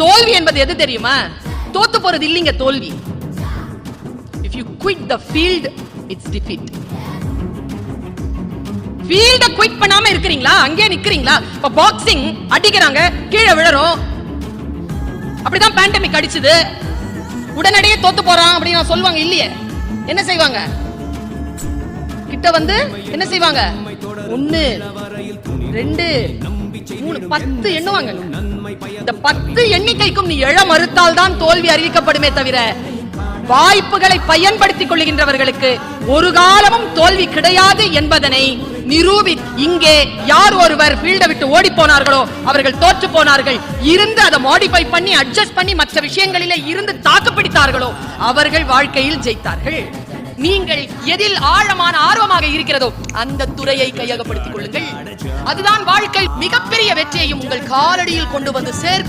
தோல்வி என்பது எது தெரியுமா? தோத்து போறது இல்லைங்க தோல்வி. If you quit the field, it's defeat. Field quit பண்ணாம இருக்கீங்களா? அங்கே நிக்கிறீங்களா? இப்ப பாக்ஸிங் அடிக்கிறாங்க, கீழே விழறோம். அப்படிதான் பேண்டமிக் அடிச்சது. உடனடியே தோத்து போறான் அப்படின்னு சொல்லுவாங்க இல்லையே. என்ன செய்வாங்க? கிட்ட வந்து என்ன செய்வாங்க? 1 2 3 10 எண்ணுவாங்க. இந்த 10 எண்ணிக்கைக்கும் நீ எழ மறுத்தால் தான் தோல்வி அறிவிக்கப்படுமே தவிர, வாய்ப்புகளை பயன்படுத்திக் கொள்கின்றவர்களுக்கு ஒரு காலமும் தோல்வி கிடையாது என்பதனை நிரூபி. இங்கே யார் ஒருவர் ஃபீல்டை விட்டு ஓடி போனார்களோ அவர்கள் தோற்று போனார்கள். இருந்து அதை மாடிஃபை பண்ணி அட்ஜஸ்ட் பண்ணி மற்ற விஷயங்களிலே இருந்து தாக்கு பிடித்தார்களோ அவர்கள் வாழ்க்கையில் ஜெயித்தார்கள். நீங்கள் எதில் ஆழமான ஆர்வமாக இருக்கிறதோ அந்த துறையை கையகப்படுத்திக் கொள்ளுங்கள். அதுதான் வாழ்க்கை மிகப்பெரிய வெற்றியையும் உங்கள் காலடியில் கொண்டு வந்து சேர்க்கும்.